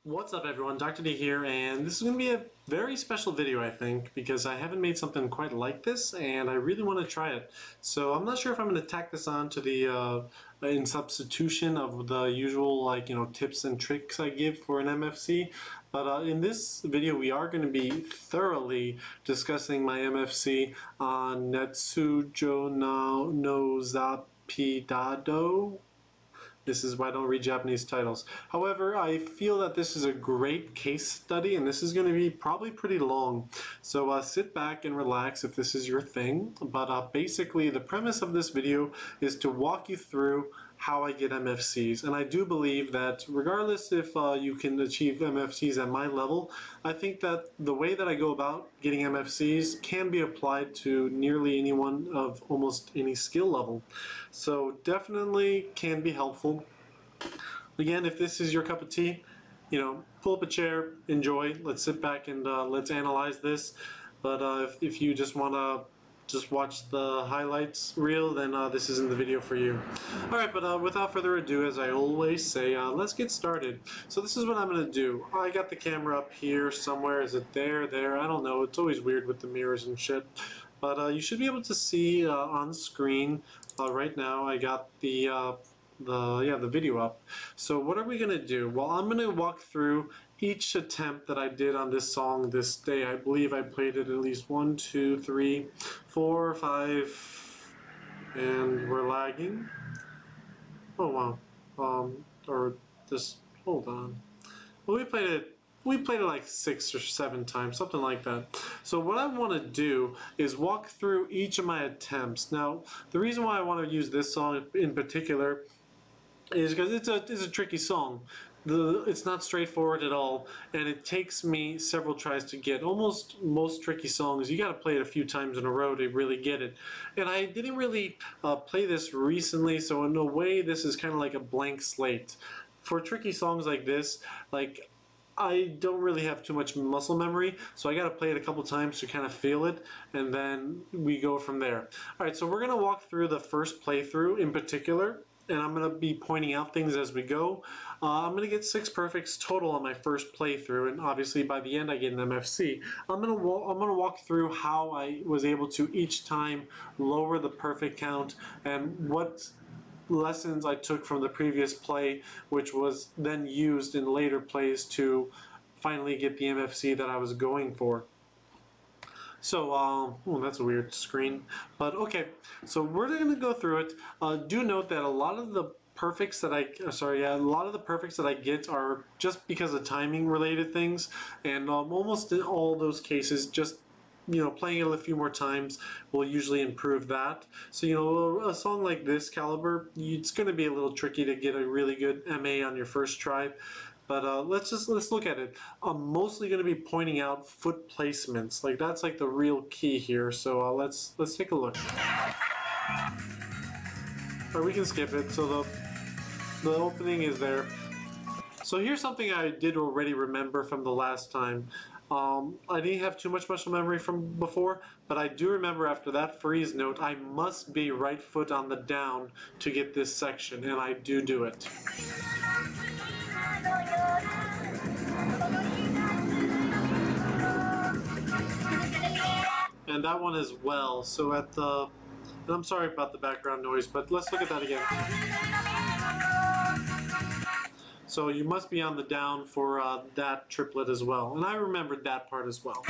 What's up everyone, Dr. D here, and this is going to be a very special video I think, because I haven't made something quite like this and I really want to try it. So I'm not sure if I'm going to tack this on to the in substitution of the usual tips and tricks I give for an MFC, but in this video we are going to be thoroughly discussing my MFC on熱情のサパデアード. This is why I don't read Japanese titles. However, I feel that this is a great case study and this is going to be probably pretty long. So sit back and relax if this is your thing. But basically the premise of this video is to walk you through how I get MFCs. And I do believe that regardless if you can achieve MFCs at my level, I think that the way that I go about getting MFCs can be applied to nearly anyone of almost any skill level. So definitely can be helpful. Again, if this is your cup of tea, pull up a chair, enjoy, let's sit back and let's analyze this. But if you just want to watch the highlights reel, then this isn't the video for you. Alright, but without further ado, as I always say, let's get started. So this is what I'm going to do. I got the camera up here somewhere. Is it there? There? I don't know. It's always weird with the mirrors and shit. But you should be able to see on screen right now. I got the video up. So what are we going to do? Well, I'm going to walk through each attempt that I did on this song this day. I believe I played it at least 1, 2, 3, 4, 5, and we're lagging. Oh wow. Or just hold on. Well, we played it like 6 or 7 times, something like that. So what I want to do is walk through each of my attempts. Now, the reason why I want to use this song in particular is because it's a tricky song. It's not straightforward at all, and it takes me several tries to get. Almost most tricky songs, you got to play it a few times in a row to really get it. And I didn't really play this recently, so in a way this is kind of like a blank slate. For tricky songs like this, I don't really have too much muscle memory, so I got to play it a couple times to kind of feel it, and then we go from there. Alright, so we're going to walk through the first playthrough in particular, and I'm going to be pointing out things as we go. I'm going to get 6 perfects total on my first playthrough, and obviously by the end I get an MFC. I'm going to walk through how I was able to each time lower the perfect count and what lessons I took from the previous play, which was then used in later plays to finally get the MFC that I was going for. So, oh, that's a weird screen, but okay. So we're going to go through it. Do note that a lot of the perfects that I get are just because of timing related things, and almost in all those cases, just playing it a few more times will usually improve that. So a song like this caliber, it's going to be a little tricky to get a really good MA on your first try. But let's look at it. I'm mostly going to be pointing out foot placements. That's the real key here. So let's take a look. Or we can skip it. So the opening is there. So here's something I did already remember from the last time. I didn't have too much muscle memory from before, but I do remember after that freeze note, I must be right foot on the down to get this section, and I do it. And that one as well. So and I'm sorry about the background noise, but let's look at that again. So you must be on the down for that triplet as well. And I remembered that part as well.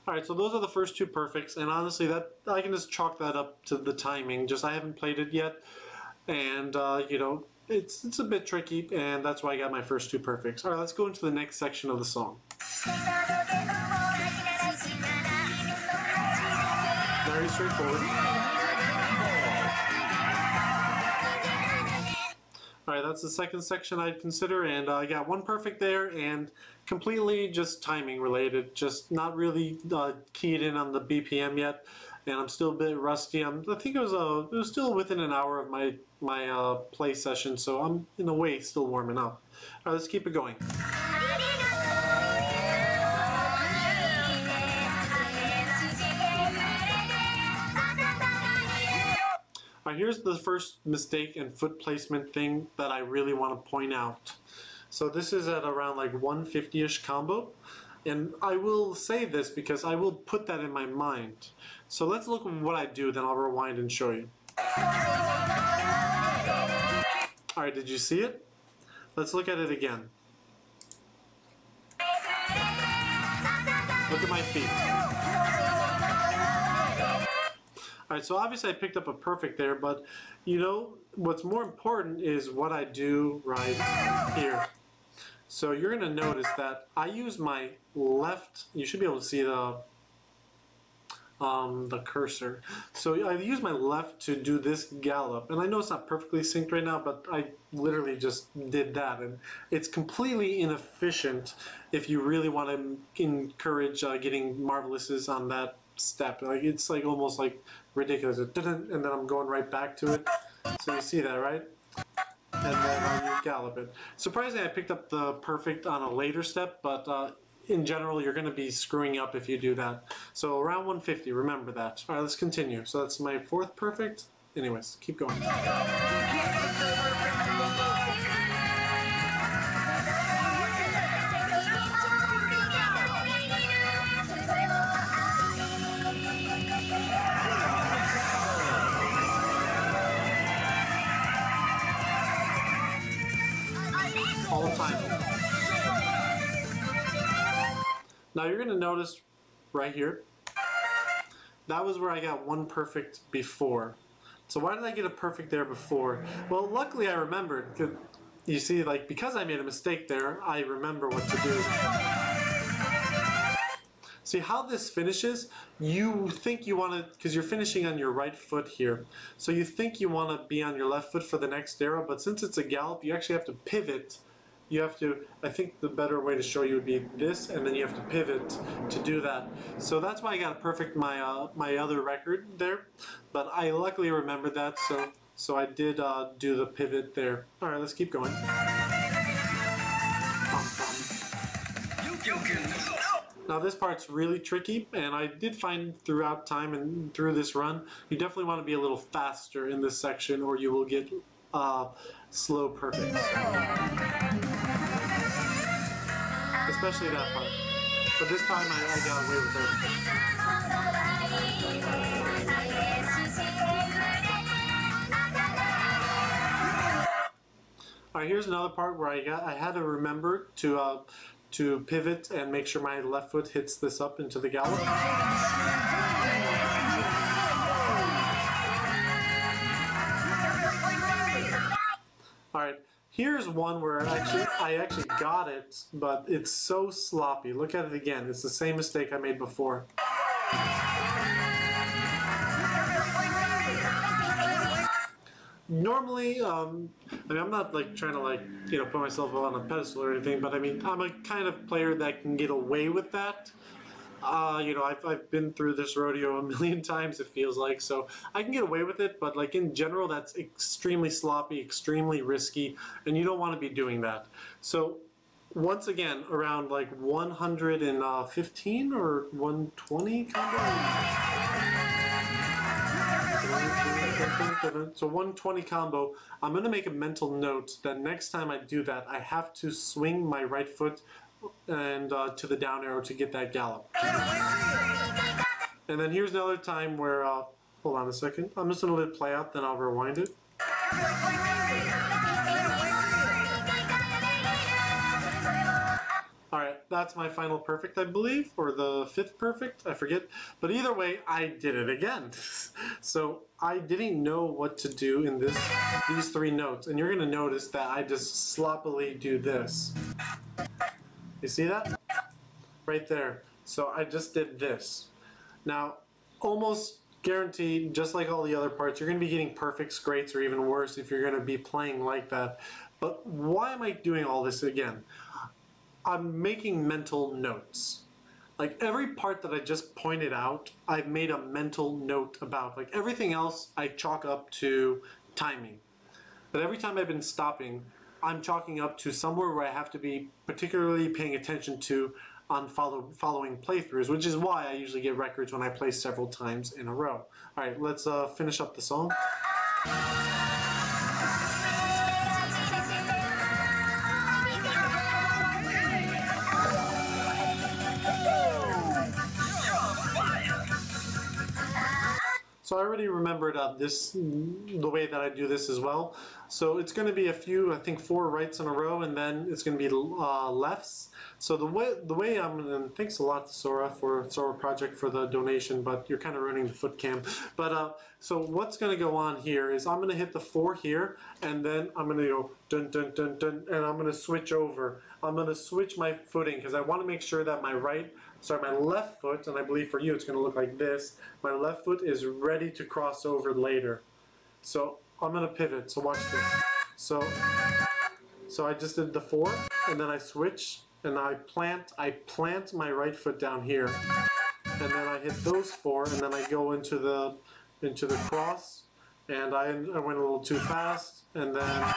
Alright, so those are the first 2 perfects, and honestly that I can just chalk that up to the timing. Just I haven't played it yet, and it's a bit tricky, and that's why I got my first 2 perfects. Alright, let's go into the next section of the song. Very straightforward. Alright, that's the second section I'd consider, and I got 1 perfect there, and completely just timing related, just not really keyed in on the BPM yet, and I'm still a bit rusty. I think it was still within an hour of my play session, so I'm in a way still warming up. Alright, let's keep it going. Alright, here's the first mistake and foot placement thing that I really want to point out. So this is at around like 150-ish combo. And I will say this because I will put that in my mind. So let's look at what I do, then I'll rewind and show you. Alright, did you see it? Let's look at it again. Look at my feet. Alright, so obviously I picked up a perfect there, but you know, what's more important is what I do right here. So you're going to notice that I use my left, you should be able to see the cursor. So I use my left to do this gallop, and I know it's not perfectly synced right now, but I literally just did that, and it's completely inefficient if you really want to encourage getting marvelouses on that step. Like it's like almost like ridiculous, and then I'm going right back to it. So you see that, right? And then you gallop it. Surprisingly, I picked up the perfect on a later step, but in general, you're going to be screwing up if you do that. So around 150, remember that. All right, let's continue. So that's my fourth perfect. Anyways, keep going. All the time. Now you're going to notice right here, that was where I got one perfect before. So why did I get a perfect there before? Well, luckily I remembered. You see, like, because I made a mistake there, I remember what to do. See how this finishes? You think you want to, because you're finishing on your right foot here, so you think you want to be on your left foot for the next arrow, but since it's a gallop, you actually have to pivot. You have to, I think the better way to show you would be this, and then you have to pivot to do that. So that's why I got a perfect my my other record there, but I luckily remembered that, so I did do the pivot there. All right, let's keep going. Now this part's really tricky, and I did find throughout time and through this run, you definitely want to be a little faster in this section, or you will get slow perfects. Especially that part. But this time I got away with it. Alright, here's another part where I had to remember to pivot and make sure my left foot hits this up into the gallop. Alright, here's one where I actually got it, but it's so sloppy. Look at it again. It's the same mistake I made before. Normally, I mean, I'm not like trying to like, you know, put myself on a pedestal or anything, but I mean, I'm a kind of player that can get away with that. You know, I've been through this rodeo a million times, it feels like, so I can get away with it, but like in general, that's extremely sloppy, extremely risky, and you don't want to be doing that. So once again, around like 115 or 120 combo? So 120 combo, I'm going to make a mental note that next time I do that, I have to swing my right foot and to the down arrow to get that gallop. And then here's another time where, hold on a second, I'm just going to let it play out, then I'll rewind it. Alright, that's my final perfect, I believe, or the fifth perfect, I forget. But either way, I did it again. So I didn't know what to do in these three notes, and you're going to notice that I just sloppily do this. You see that? Right there. So I just did this. Now, almost guaranteed, just like all the other parts, you're going to be getting perfects, greats, or even worse if you're going to be playing like that. But why am I doing all this again? I'm making mental notes. Like every part that I just pointed out, I've made a mental note about. Like everything else, I chalk up to timing. But every time I've been stopping, I'm chalking up to somewhere where I have to be particularly paying attention to on following playthroughs, which is why I usually get records when I play several times in a row. Alright, let's finish up the song. So I already remembered the way that I do this as well. So it's going to be a few, I think 4 rights in a row, and then it's going to be lefts. So the way and thanks a lot to Sora Project for the donation, but you're kind of ruining the foot cam. But so what's going to go on here is I'm going to hit the 4 here, and then I'm going to go dun dun dun dun, and I'm going to switch over. I'm going to switch my footing because I want to make sure that my left foot, and I believe for you it's going to look like this, my left foot is ready to cross over later. So I'm going to pivot, so watch this. So I just did the 4, and then I switch, and I plant my right foot down here. And then I hit those 4, and then I go into the cross, and I went a little too fast, and then,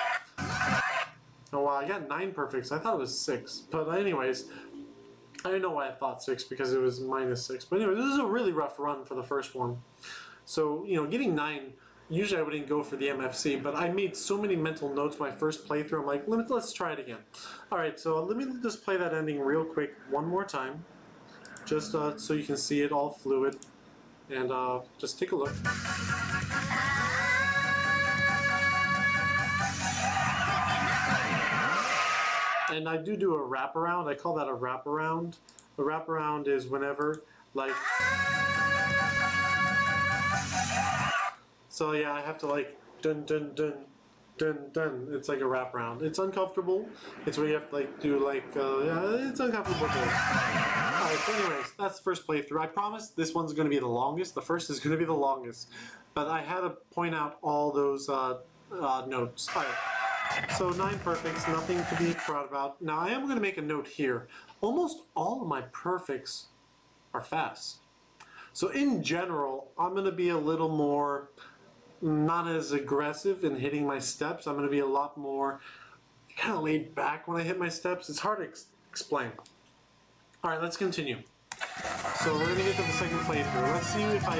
oh wow, I got 9 perfects. I thought it was 6. But anyways, I don't know why I thought 6 because it was -6. But anyway, this is a really rough run for the first one. So, you know, getting 9, usually I wouldn't go for the MFC, but I made so many mental notes my first playthrough. I'm like, let's try it again. Alright, so let me just play that ending real quick one more time. Just so you can see it all fluid. And just take a look. And I do a wraparound. I call that a wraparound. A wraparound is whenever, like... So yeah, I have to like dun dun dun dun dun. It's like a wraparound. It's uncomfortable. It's where you have to like do like yeah, it's uncomfortable. Alright, so anyways, that's the first playthrough. I promise this one's going to be the longest. The first is going to be the longest. But I had to point out all those notes. Alright. So 9 perfects, nothing to be proud about. Now I am going to make a note here. Almost all of my perfects are fast. So in general, I'm going to be a little more not as aggressive in hitting my steps. I'm going to be a lot more kind of laid back when I hit my steps. It's hard to explain. Alright, let's continue. So we're going to get to the second playthrough. Let's see if I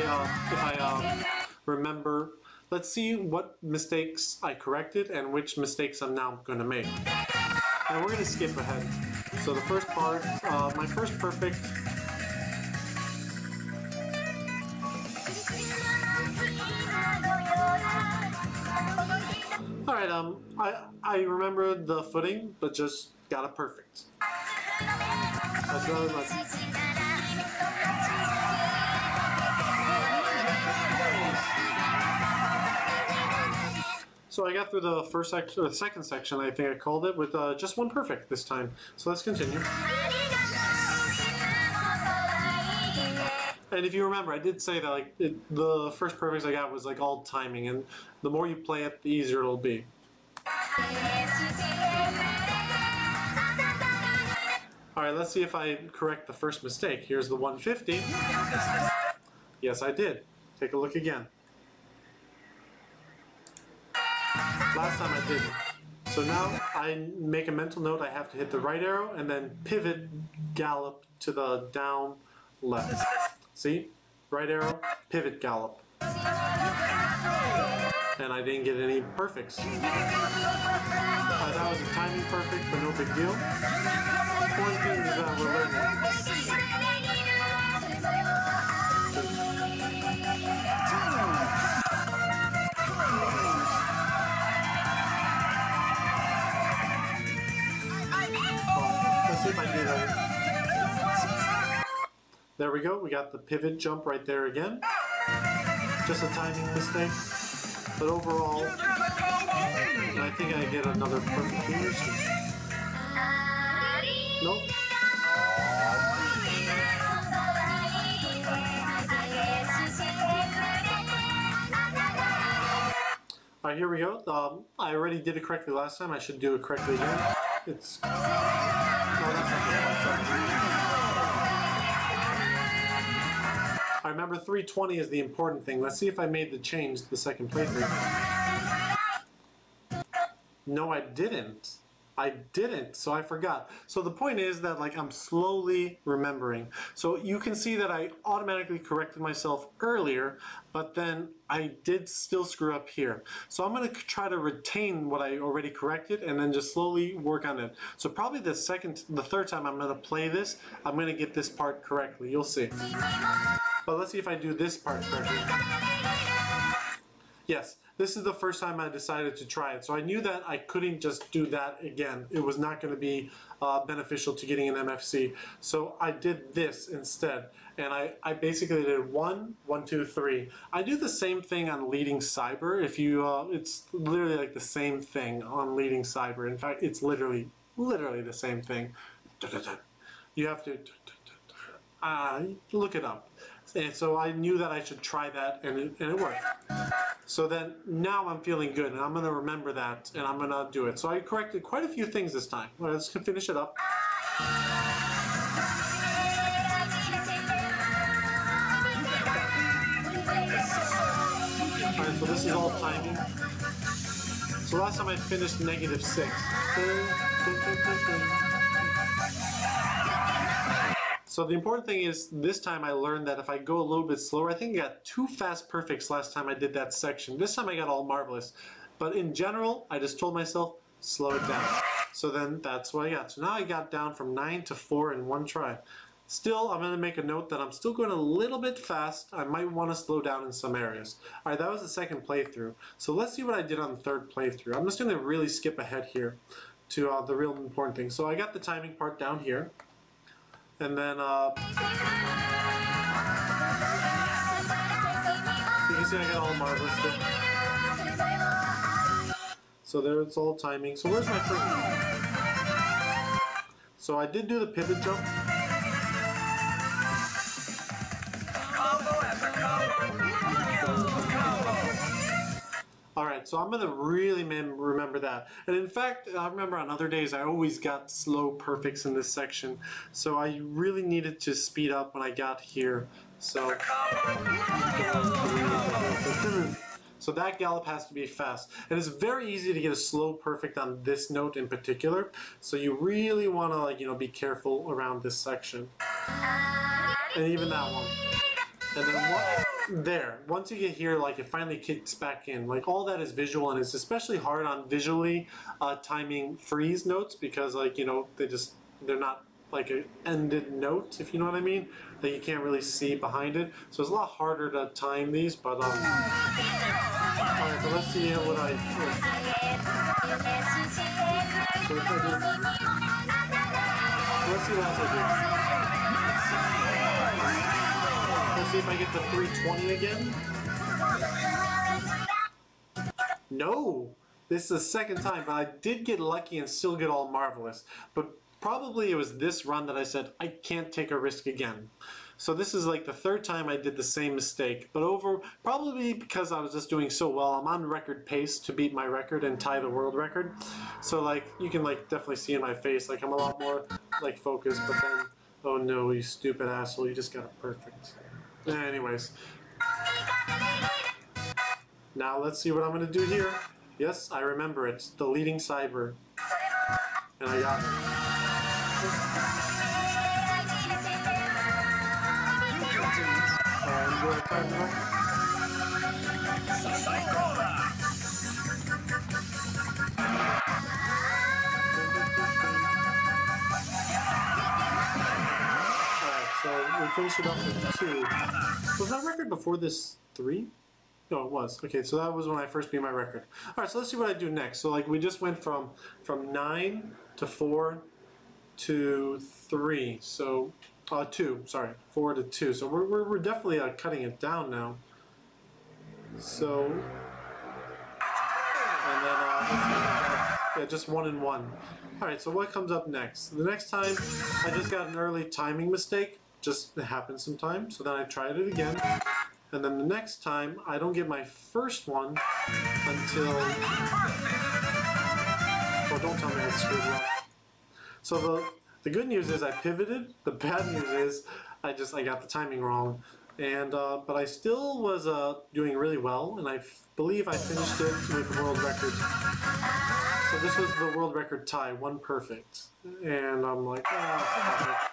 remember. Let's see what mistakes I corrected and which mistakes I'm now going to make. And we're going to skip ahead. So the first part, my first perfect. Alright, I remember the footing, but just got a perfect. That's really much. So I got through the first section, or the second section, I think I called it, with just 1 perfect this time. So let's continue. And if you remember, I did say that like the first perfects I got was like all timing, and the more you play it, the easier it'll be. Alright, let's see if I correct the first mistake. Here's the 150. Yes, I did. Take a look again. Last time I didn't. So now I make a mental note. I have to hit the right arrow and then pivot gallop to the down left. See? Right arrow, pivot gallop. And I didn't get any perfects. That was a timing perfect, but no big deal. One thing is that we're learning. Let's see if I do that. There we go. We got the pivot jump right there again. Just a timing mistake. But overall, I think I get another perfect here. Nope. Alright, here we go. I already did it correctly last time. I should do it correctly again. It's... No, that's not good. I remember 320 is the important thing. Let's see if I made the change the second playthrough. No, I didn't. I didn't, so I forgot. So the point is that like I'm slowly remembering. So you can see that I automatically corrected myself earlier, but then I did still screw up here. So I'm going to try to retain what I already corrected and then just slowly work on it. So probably the third time I'm going to play this, I'm going to get this part correctly. You'll see. But let's see if I do this part correctly. Yes, this is the first time I decided to try it. So I knew that I couldn't just do that again. It was not going to be beneficial to getting an MFC. So I did this instead. And I basically did 1, 1, 2, 3. I do the same thing on leading cyber. If you, it's literally like the same thing on leading cyber. In fact, it's literally the same thing. You have to look it up. And so I knew that I should try that, and it worked. So then now I'm feeling good, and I'm going to remember that, and I'm going to do it. So I corrected quite a few things this time. All right, let's finish it up. All right, so this is all timing. So last time I finished -6. So the important thing is this time I learned that if I go a little bit slower, I think I got 2 fast perfects last time I did that section. This time I got all marvelous. But in general, I just told myself, slow it down. So then that's what I got. So now I got down from 9 to 4 in one try. Still, I'm going to make a note that I'm still going a little bit fast. I might want to slow down in some areas. All right, that was the second playthrough. So let's see what I did on the third playthrough. I'm just going to really skip ahead here to the real important thing. So I got the timing part down here. And then, you can see I got all marvelous stuff. So there it's all timing. So where's my first one? So I did do the pivot jump. Alright, so I'm going to really remember that. And in fact, I remember on other days I always got slow perfects in this section. So I really needed to speed up when I got here. So that gallop has to be fast. And it's very easy to get a slow perfect on this note in particular. So you really want to, like, be careful around this section. And even that one. And then once you get here, like, it finally kicks back in. Like, all that is visual, and it's especially hard on visually timing freeze notes because, like, they're not like an ended note, if you know what I mean, that you can't really see behind it. So it's a lot harder to time these, but alright, but let's see what I so let's see what else I do. Let's see if I get the 320 again. No! This is the second time, but I did get lucky and still get all marvelous. But probably it was this run that I said, I can't take a risk again. So this is like the third time I did the same mistake. But probably because I was just doing so well, I'm on record pace to beat my record and tie the world record. So like, you can like definitely see in my face, like I'm a lot more like focused, but then, oh no, you stupid asshole, you just got it perfect. Anyways. Now let's see what I'm going to do here. Yes, I remember it. The leading cyber. And I got it. And do I time right? Alright, so we finished it up with 2. Was that record before this 3? No, it was. Okay, so that was when I first beat my record. Alright, so let's see what I do next. So like we just went from 9 to 4 to 3. So 2, sorry, 4 to 2. So we're definitely cutting it down now. So and then yeah, just 1 and 1. Alright, so what comes up next? The next time I just got an early timing mistake. Just it happens sometimes. So then I tried it again. And then the next time, I don't get my first one until... Oh, don't tell me I screwed up. So the good news is I pivoted. The bad news is I got the timing wrong. and but I still was doing really well, and I believe I finished it with the world record. So this was the world record tie, 1 perfect, and I'm like, ah,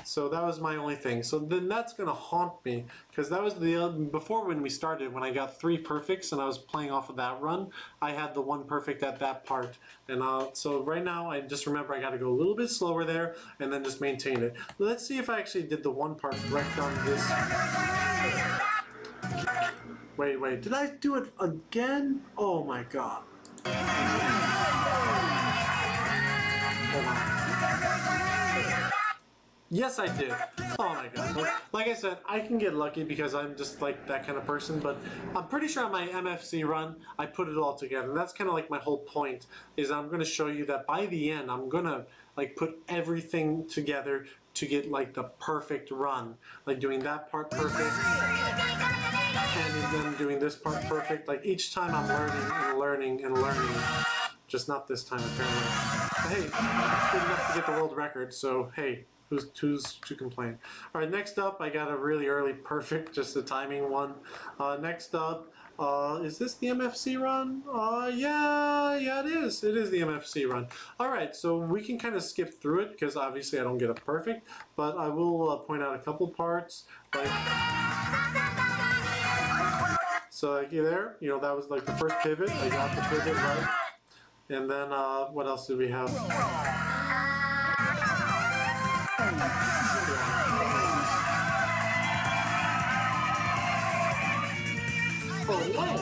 so that was my only thing. So then that's gonna haunt me, because that was before when we started, when I got 3 perfects and I was playing off of that run, I had the 1 perfect at that part. And so right now I just remember I gotta go a little bit slower there and then just maintain it. Let's see if I actually did the 1 part correct on this. Wait, did I do it again? Oh my god. Hold on. Yes, I did. Oh my god. Like I said, I can get lucky because I'm just like that kind of person, but I'm pretty sure on my MFC run, I put it all together. And that's kind of like my whole point, is I'm going to show you that by the end, I'm going to like put everything together to get like the perfect run. Like doing that part perfect, and then doing this part perfect. Like each time I'm learning and learning and learning. Just not this time apparently. But hey, it's good enough to get the world record, so hey. Who's to complain? All right, next up, I got a really early perfect, just the timing one. Next up, is this the MFC run? Yeah, it is. It is the MFC run. All right, so we can kind of skip through it because obviously I don't get a perfect, but I will point out a couple parts. Like, so like there, you know, that was like the first pivot. I got the pivot right, and then what else did we have? Oh, wow.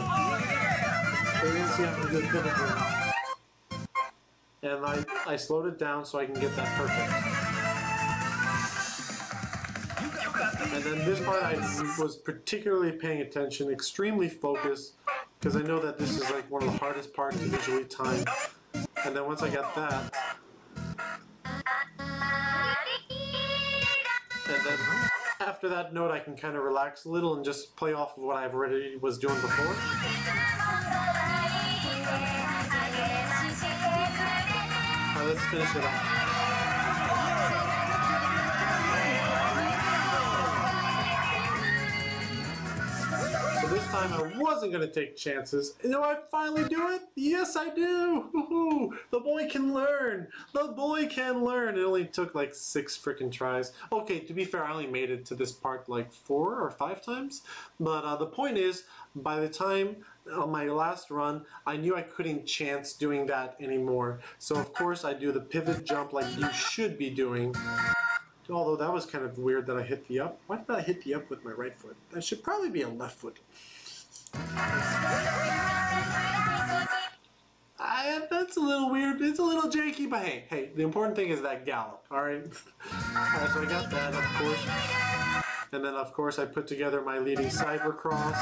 So you can see I'm a good pivot here. And I slowed it down so I can get that perfect. And then this part I was particularly paying attention, extremely focused, because I know that this is like one of the hardest parts to visually time. And then once I got that, and then after that note, I can kind of relax a little and just play off of what I've already was doing before. Alright, let's finish it off. So this time I wasn't going to take chances. And do I finally do it? Yes, I do! The boy can learn! The boy can learn! It only took like 6 freaking tries. Okay, to be fair, I only made it to this part like 4 or 5 times. But the point is, by the time on my last run, I knew I couldn't chance doing that anymore. So of course I do the pivot jump like you should be doing. Although that was kind of weird that I hit the up. Why did I hit the up with my right foot? That should probably be a left foot. That's a little weird. It's a little janky, but hey, the important thing is that gallop, alright? Alright, so I got that, of course. And then, of course, I put together my leading cyber cross.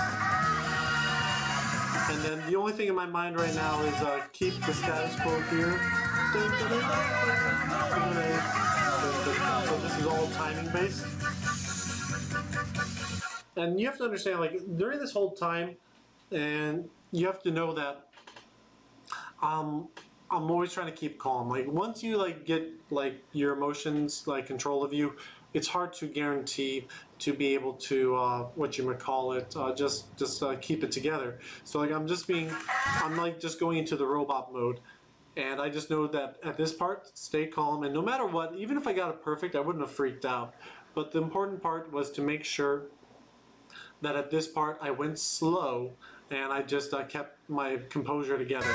And then the only thing in my mind right now is keep the status quo here. So this is all timing based. And you have to understand, like, during this whole time, and you have to know that I'm always trying to keep calm. Like, once you like get like your emotions like control of you, it's hard to guarantee to be able to just keep it together. So like I'm like just going into the robot mode. And I just know that at this part, stay calm, and no matter what, even if I got it perfect, I wouldn't have freaked out. But the important part was to make sure that at this part I went slow, and I just kept my composure together.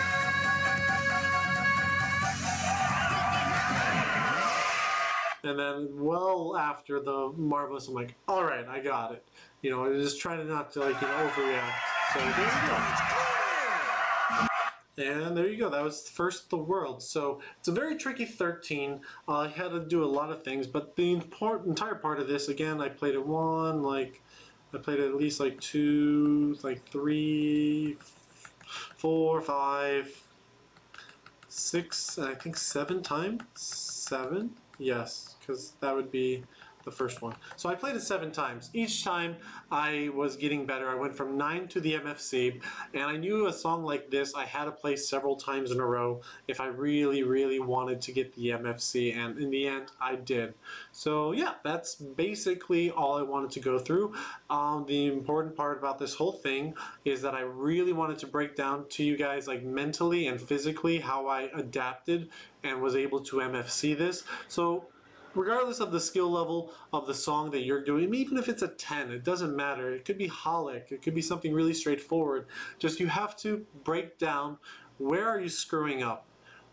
And then well after the marvelous, I'm like, all right, I got it. You know, just trying not to like overreact. So there you go. And there you go, that was first the world. So it's a very tricky 13. I had to do a lot of things, but the entire part of this, again, I played it I played it at least like 2, like 3, 4, 5, 6, I think 7 times? 7? Yes, because that would be the first one. So I played it 7 times. Each time I was getting better. I went from 9 to the MFC, and I knew a song like this I had to play several times in a row if I really, really wanted to get the MFC, and in the end I did. So yeah, that's basically all I wanted to go through. The important part about this whole thing is that I really wanted to break down to you guys, like, mentally and physically how I adapted and was able to MFC this. So regardless of the skill level of the song that you're doing, even if it's a 10, it doesn't matter. It could be holic, it could be something really straightforward. Just you have to break down, where are you screwing up?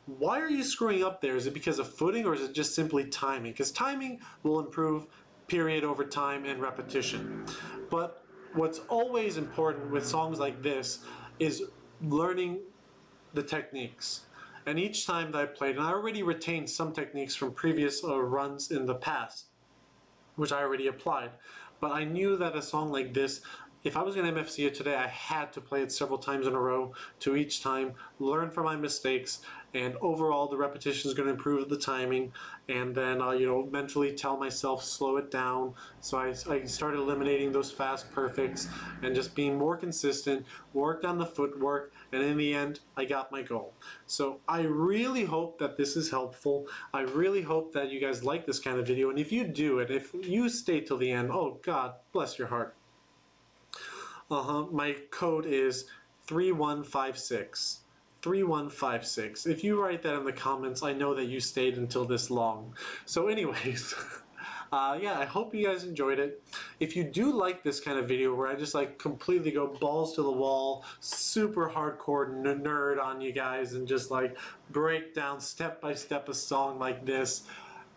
Why are you screwing up there? Is it because of footing, or is it just simply timing? Because timing will improve period over time and repetition. But what's always important with songs like this is learning the techniques. And each time that I played, and I already retained some techniques from previous runs in the past, which I already applied, but I knew that a song like this, if I was going to MFC it today, I had to play it several times in a row to each time learn from my mistakes, and overall the repetition is going to improve the timing, and then you know, mentally tell myself slow it down. So I started eliminating those fast perfects and just being more consistent, worked on the footwork, and in the end I got my goal. So I really hope that this is helpful. I really hope that you guys like this kind of video, and if you do it, if you stay till the end, oh God bless your heart. My code is 3156. 3156. If you write that in the comments, I know that you stayed until this long. So anyways, yeah, I hope you guys enjoyed it. If you do like this kind of video where I just like completely go balls to the wall, super hardcore nerd on you guys, and just like break down step by step a song like this,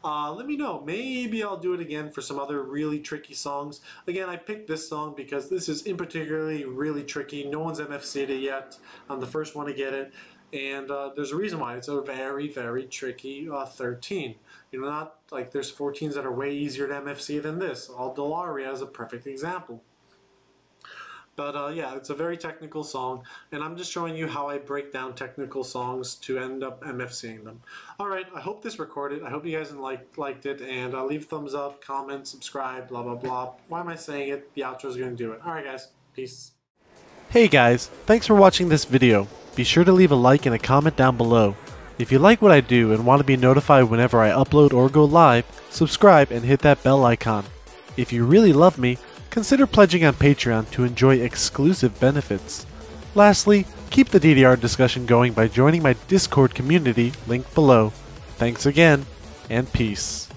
let me know. Maybe I'll do it again for some other really tricky songs. Again, I picked this song because this is in particularly really tricky. No one's MFC'd it yet. I'm the first one to get it. And there's a reason why. It's a very, very tricky 13. You know, not like there's 14s that are way easier to MFC than this. Aldolaria is a perfect example. But yeah, it's a very technical song, and I'm just showing you how I break down technical songs to end up MFCing them. Alright, I hope this recorded. I hope you guys liked it, and leave a thumbs up, comment, subscribe, blah blah blah. Why am I saying it? The outro is going to do it. Alright guys, peace. Hey guys, thanks for watching this video. Be sure to leave a like and a comment down below. If you like what I do and want to be notified whenever I upload or go live, subscribe and hit that bell icon. If you really love me, consider pledging on Patreon to enjoy exclusive benefits. Lastly, keep the DDR discussion going by joining my Discord community linked below. Thanks again, and peace.